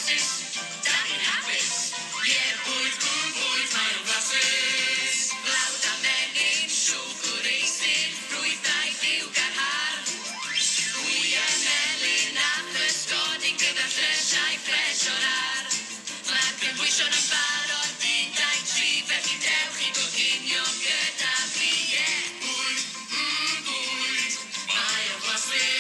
flasus, da chi'n hapus. Ie, bwyd, mae o'n flasus. Blawd a menyn, siwgr eistyn, ffrwythau lliw garhar. Hwy a melyn a chysgodyn gyda llysiau ffres o'r ar. Mae'r gynhwysion yn barod, 1, 2, 3, felly dewch i goginio gyda fi. Ie, bwyd, mae o'n flasus.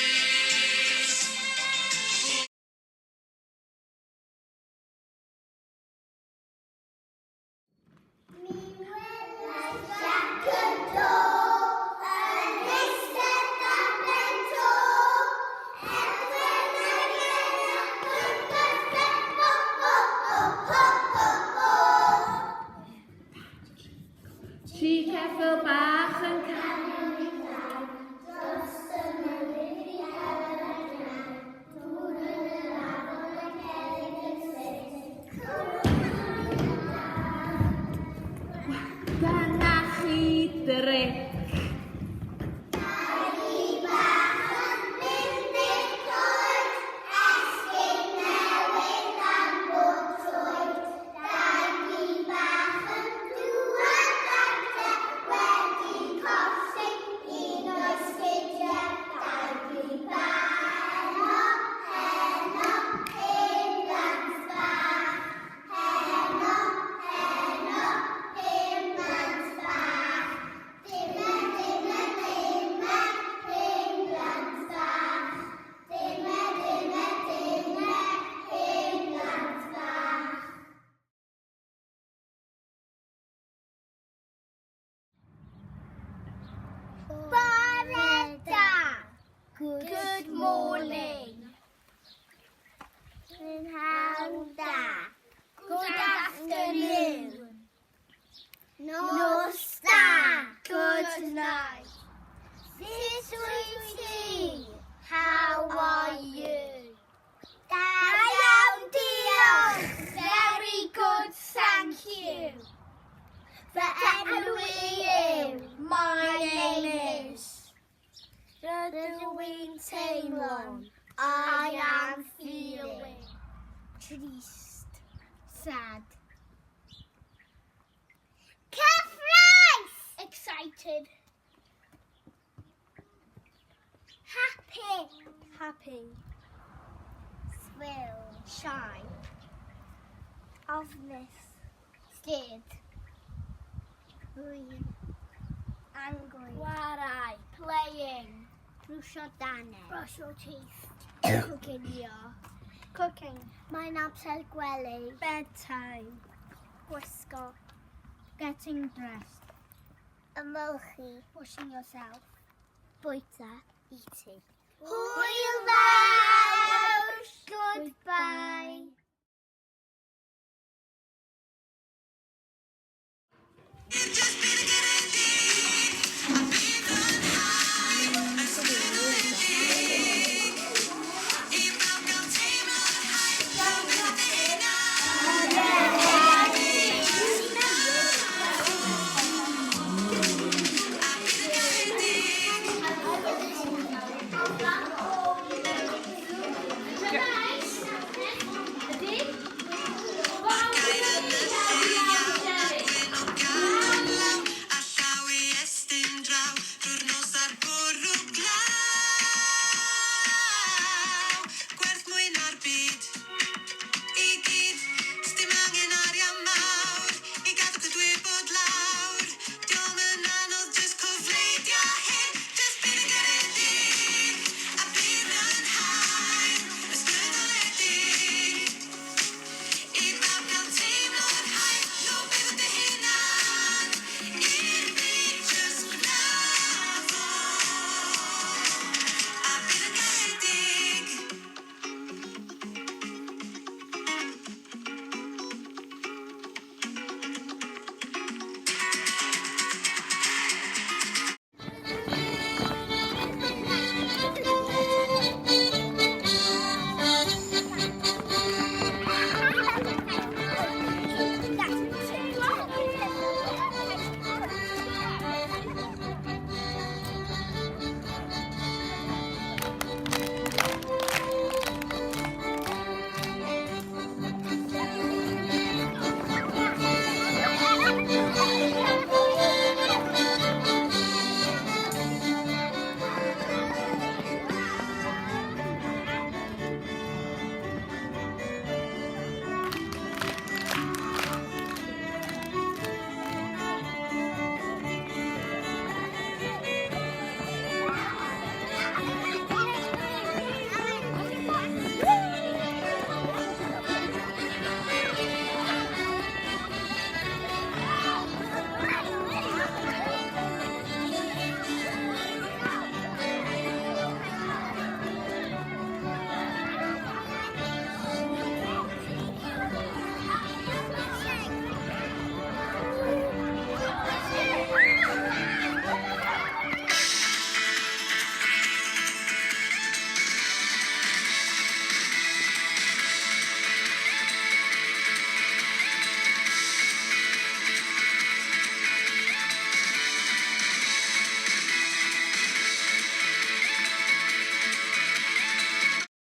Tri ceffyl bach yn cael. Dyna chi drip. Good morning. Good afternoon. Nos da. Good night. Sweetie, how are you? Da iawn, diolch. Very good, thank you. Fy enw yw. My name is. Rydw i'n teimlo. I am feeling. Trist. Sad. Cyffrous! Excited. Happy. Thrill. Shy. Ofnus. Scared. Green. Angry. Warai. Playing. Brwsio dannedd. Brush your teeth. Cooking. Mae'n amser gwely. Bedtime. Gwisgo. Getting dressed. Ymolchi. Washing yourself. Bwyta. Eating. Hwyl dda!